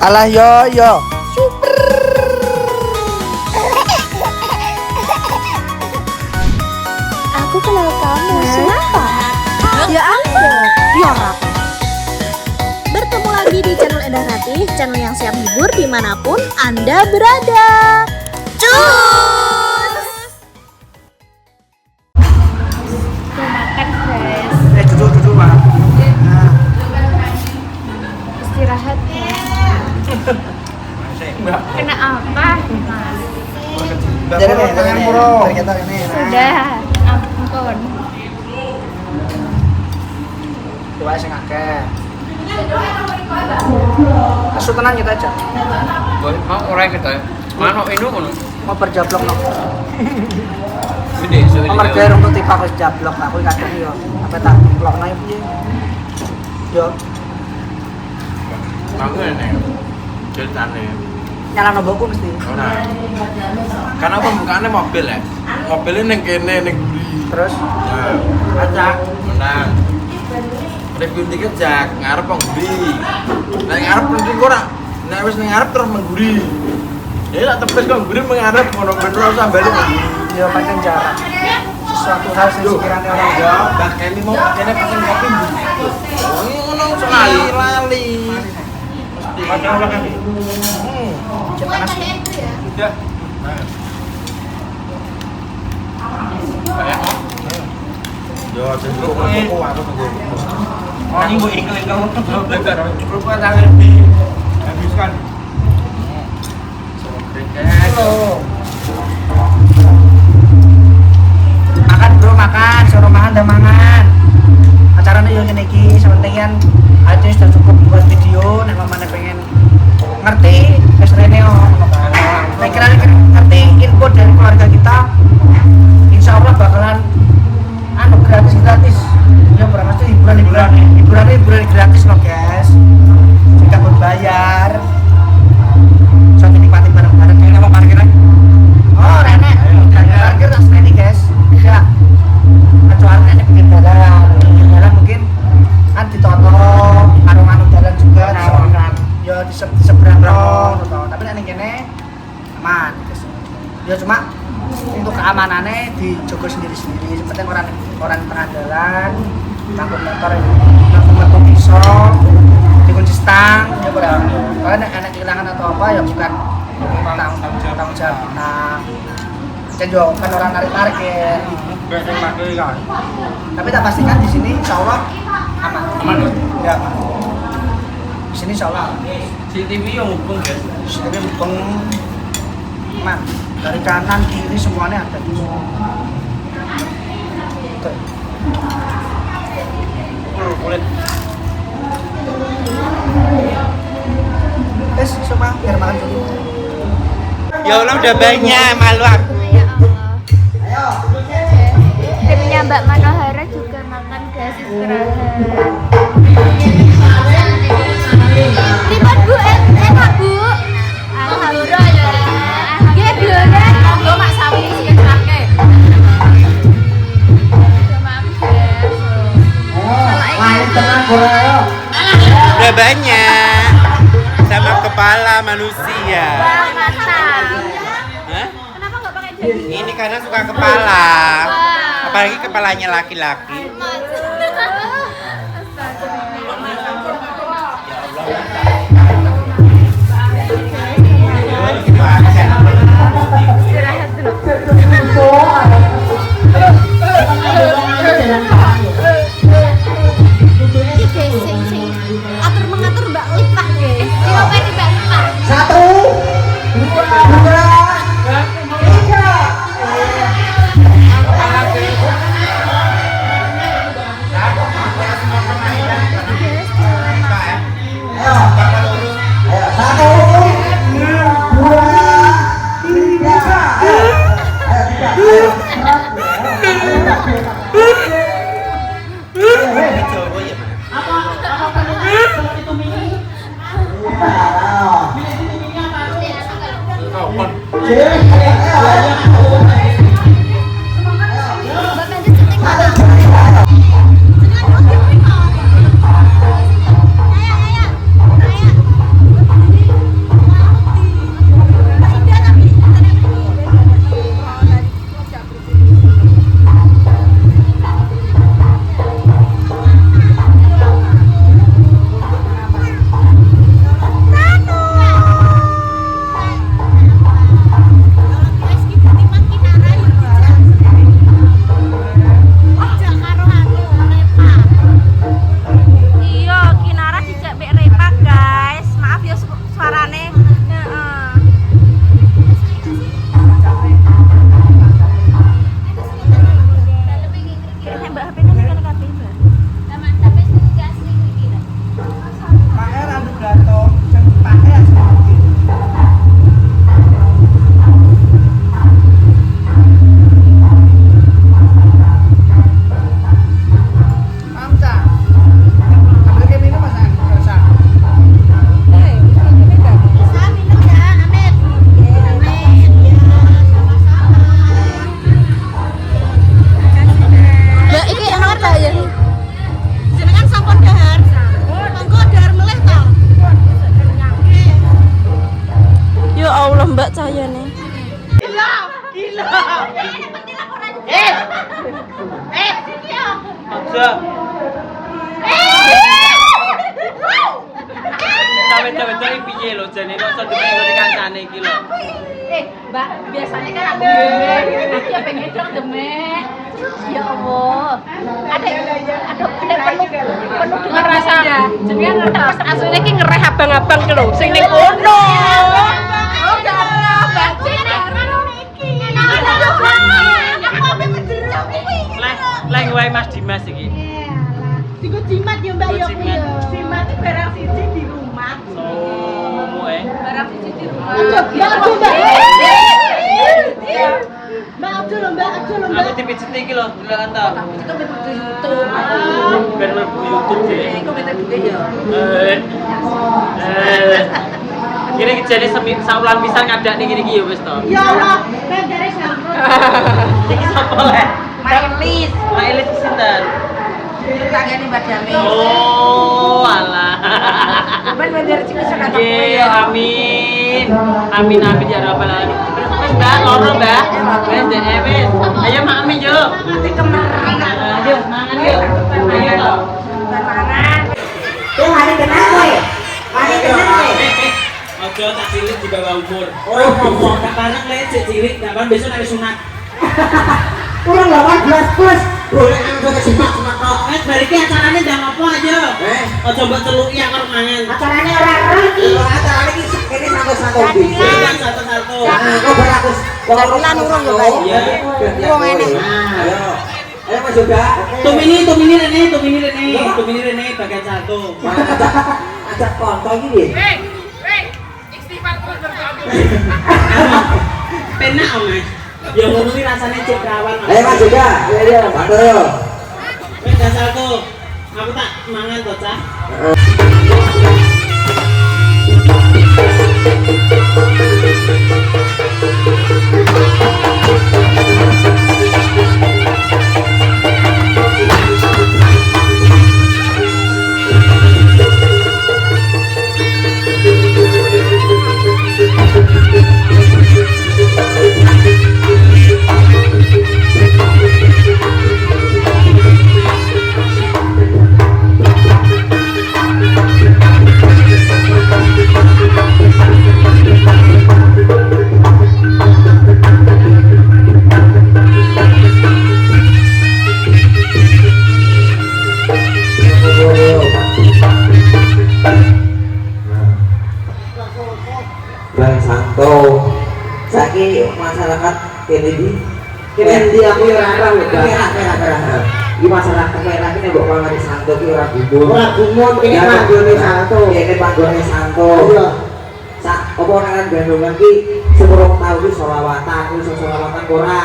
Alah yo. Aku kenal kamu. Siapa? Ya ampun. Ya. Bertemu lagi di channel Endah Ratih, channel yang siap hibur dimanapun Anda berada. Cus! Mau makan guys. Duduk Pak. Istirahat ya. Kena apa? Jadi tangan muro. Sudah. Ampun. Coba sing akeh. Asu tenan kita aja. Mau orang kita ya? Mana ini kan? Mau berjablok no. Gede, Nomor gear untuk tipe aku jablok aku kadang yo. Apa tak blok naik piye? Yo. Aku ini ceritanya. Nyala noboku mesti. Ora. Karena pembukaannya mobil ya. Mobilnya neng kene neng buri. Terus Nah, acak menang. Review tiket jak ngarep wong buri. Nek ngarep penting ora. Nek wis ning ngarep terus mengguri. Ya tak tepes kok buri mengarep ngono ben ora usah balik mengguri. yo pancen jarak. Sesuatu hal sing sekiranya orang jauh. Mbak Kenny mau kene pesen kopi ndi? Oh, ngono sekali lali. Mesti ada kan. Panas. Sudah. Kayak yo cenderung kok aku tunggu. Oh, ini Bu iklan kamu. Rupa tangan di habiskan. Halo. Makan bro, makan. Suruh makan dan mangan. Acaranya yo ngene iki, sementing kan aja sudah cukup buat video, nek mamane pengen ngerti, wis rene yo. Nek kira ngerti info dari keluarga kita, insya Allah bakalan gratis. Ya berapa sih hiburan gratis loh guys. Jika berbayar. So dinikmati bareng-bareng. Kayaknya mau parkir aja. Oh Rene, parkir tas ini guys. Ya. Kecuali Rene bikin jalan mungkin kan ditoto anu jalan juga. Ya di seberang tapi nek kene aman guys. Ya cuma untuk keamanannya dijogo sendiri-sendiri. Seperti orang tengah jalan, ngangkut motor, ngangkut pisau, dikunci stang, ya kurang. Kalau anak kehilangan atau apa ya bukan tanggung jawab kita. Saya kan orang narik ya. Tapi tak pastikan di sini insya Allah aman. Aman loh. Ya aman. Di sini insya Allah. CCTV yang hubung guys. Jadi mumpung aman. Dari kanan kiri semuanya ada. Oke. Kulit. Coba biar makan dulu. Ya Allah udah banyak, malu aku. Ya Allah. Timnya Mbak Manohara juga makan guys, istirahat. Lipat Bu, enak Bu. Alhamdulillah. Dia duluan. Monggo Mak Sawi sing pakai. Udah banyak. Sama kepala manusia. Wah, mantap. Hah? Kenapa nggak pakai daging? Ini karena suka kepala. Apalagi kepalanya laki-laki. Istirahat dulu. Iki guys, sing atur mengatur Mbak Lipat guys. Siapa ini Mbak Lipat? 1, 2, 3. Ayo, 1, 2, 3. Ayo, 3. aja. Cawe-cawe iki piye lho jane kok iso demek ngene kancane iki lho. Mbak, biasanya kan aku demek, aku ya pengen dong demek. Ya Allah. Ada penuh dengan rasa. Jenengan ngerti asline iki ngereh abang-abang ki lho, sing ning kono. Oh, darah, Mbak Cik. Iki. Aku ape menjijak kuwi. Leng wae Mas Dimas iki. Digo jimat ya Mbak ya. Jimat barang siji di rumah. Somo Barang siji di rumah. Mbak aja lho Mbak, aja lho Mbak. Aku dipijeti iki lho, delokan ta. Itu betul YouTube. Ben mlebu YouTube sih. Iku betul duwe ya. Kira iki jane saulan pisan ngadakne ngene iki ya wis to. Ya Allah, ben dari sampo. Iki sapa lek? Mailis. Mailis sinten? Tanggane Mbak Dami. Oh, alah. Ben bener cik iso kata Nggih, amin. Amin amin ya rabbal alamin. Wis Mbak, loro Mbak. Wis dene wis. Ayo Mak Amin yo. Nanti kemerang. Ayo mangan yo. Ayo to. Mangan. Tuh hari kena kowe. Hari kena kowe. Ojo tak cilik di bawah umur. Ora apa-apa, tak bareng le cek cilik, kapan besok nek sunat. Kurang 18 plus. Boleh kan udah kesemak-semak tok. Bariki acarane ndang apa aja? Ojo mbok celuki akar mangan. Acarane ora iki. Acarane iki kene satu-satu bisa. Iya, satu-satu. Kok berakus. Jadilan urung yo, Pak. Iya. Wong enek. Ayo. Ayo Mas Yoga. Tumini rene bagian satu. Ajak konto iki piye? Penak om Mas. Ya ngono kuwi rasane cek rawan. Ayo Mas Yoga. Ayo, bantu yo. Wis dah satu. Aku tak mangan to, Cah. Bang Santo. Saiki masyarakat kene iki Kene aku yo ora ora Yoga. merah. Iki masyarakat merah iki mbok pamari Santo ki ora gumun. Ora gumun kene panggone Santo. Kene panggone Santo. Iya. Sak apa nang gandungan ki sepurung tau ki selawatan, iso selawatan ora.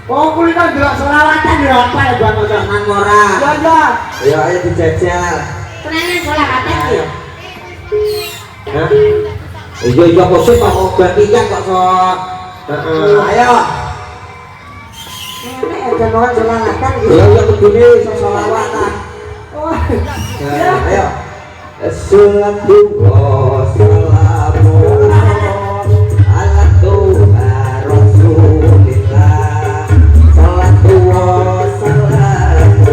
Oh, kuwi kan delok selawatan yo apa ya Bang Ojo? Nang ora. Ya ya. Ya ayo dijajal. Tenanan selawatan ki yo. Hah? Iya kok sih kok gantian kok sok. Ayo. Nek aja orang selawatan ki. Ya ya kudune iso selawatan. Oh. Ayo. Assalatu wassalamu ala Tuhan Rasulillah. Salatu wassalamu.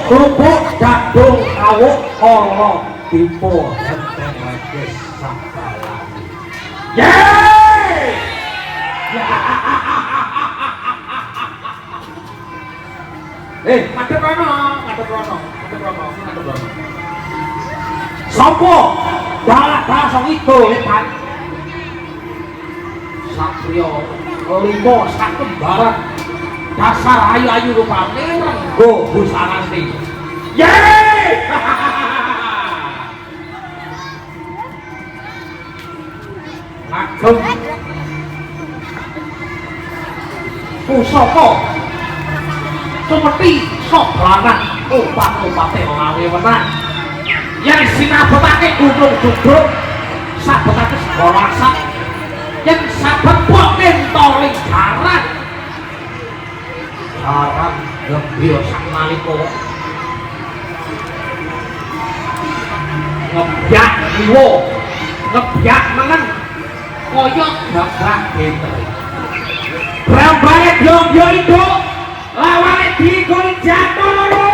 Kerupuk jagung awuk kolo tipu enteng legis sakalani. Yeay! Madep rono. Sopo? Dalah song itu hebat. Satrio limo sak kembaran. Dasar ayu-ayu rupane renggo busanane. Yeay! Ngagem. Pusaka. Sumeti sok lanang opat-opate lawe menang. Yen sinabetake gunung jubruk, sabetake sekolah sak. Yen sabet kok mentoling jarak. Sarang ngebio sak nalika ngebyak liwo ngebyak mengen kaya gagah bener brambae yo itu lawane digol jatuh loro.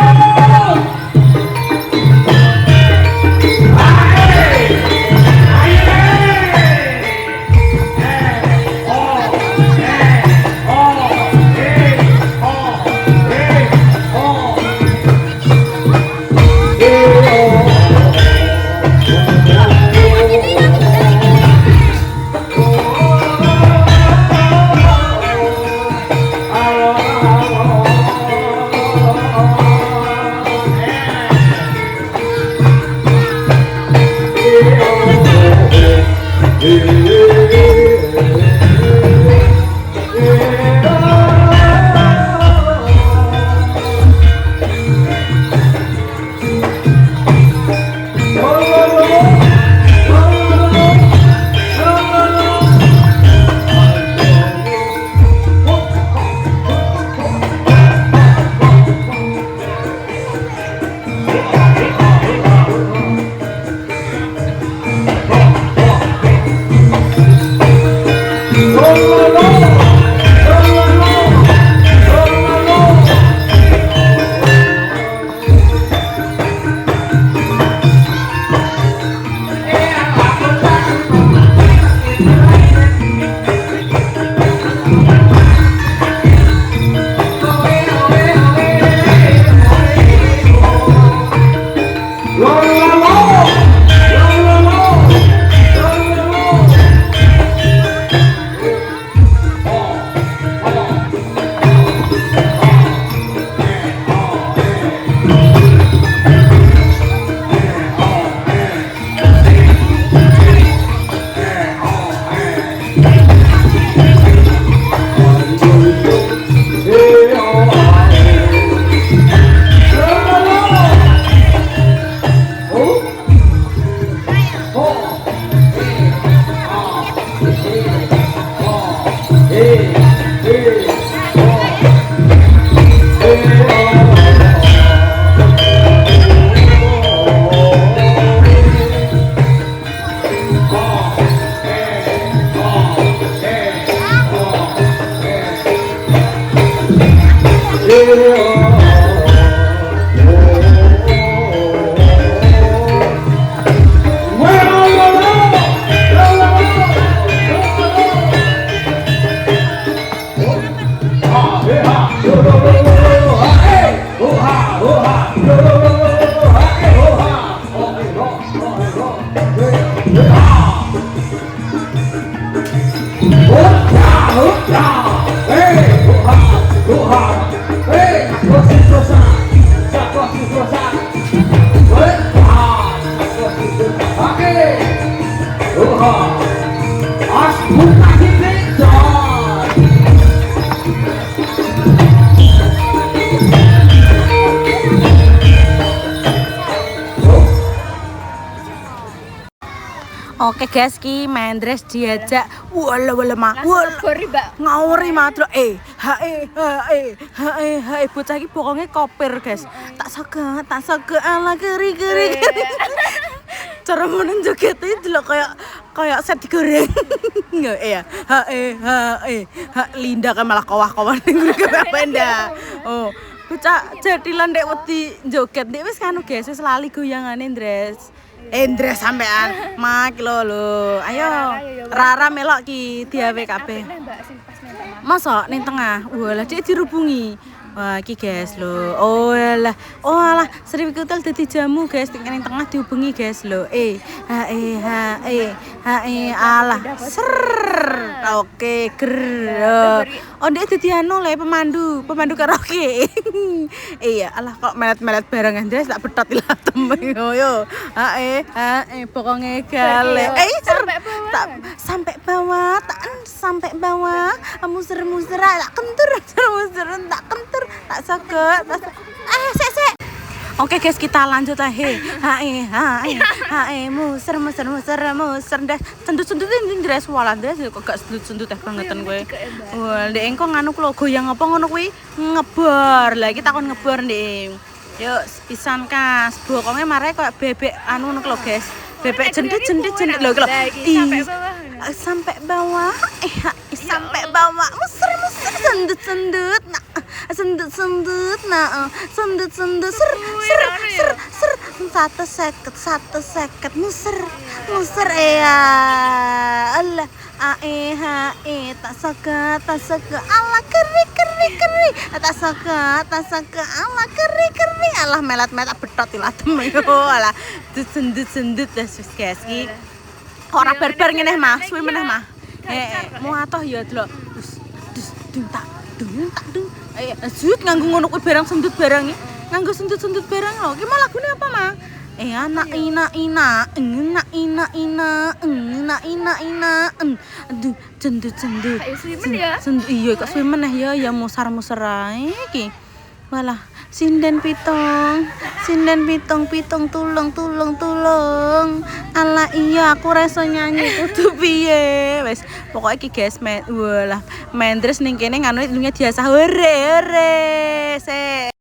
Oke guys, ki Mendres diajak wala mak Gori, Mbak. ngawuri matro bocah iki bokonge kopir guys. Tak sage ala keri cara meneng joget iki delok kayak set digoreng. Nggak ya. Linda kan malah kawah-kawah ning Penda. Oh, bocah jadilan ndek wedi joget ndek wis kanu guys, wis lali goyangane Ndres. Ndres sampean mak lho. Ayo Rara melok ki diawe kabeh. Masa ning tengah. Walah dik dirubungi. Wah iki guys lho. Oh alah Sri Kutel dadi jamu guys ning tengah dihubungi guys lho. Alah ser. Oke ger. Oh ndek dadi anu le pemandu karaoke. Iya alah kok melet-melet bareng Andres tak betot ilatem yo. Pokoke gale. Sampai bawah. Sampai bawah. Muser-muser tak kentur, tak kentur. Tak seket. Sek. Oke guys, kita lanjut aja. Muser dah. Sendut-sendut ini Ndres walah Ndres kok gak sendut-sendut bangetan kowe. Wah, ndek engko nganu lho goyang apa ngono kuwi ngebor. Lah iki takon ngebor ndek. Yuk, pisan kas. Bokonge mare koyo bebek anu ngono lho guys. Bebek jendit lho. Sampai bawah. Sampai bawah. Muser sendut-sendut. Sendut ser satu seket muser ya Allah tak saka Allah keri tak saka Allah keri Allah melat betot ilatem yo alah sendut dah guys iki ora barbar ngene mah suwe meneh mah mau atoh ya delok dus tak Zut nganggo ngono kuwi barang sendut barang iki. Nganggo sendut barang lho. Ki mau lagune apa, Mang? Anak ina. Aduh, cendut. Iya kok suwe meneh ya musar-musar ae iki. Walah, sinden pitong tulung. Ala iya aku reso nyanyi kudu piye. Wis pokoke iki guys, walah Mendres ning kene nganu dunya biasa hore.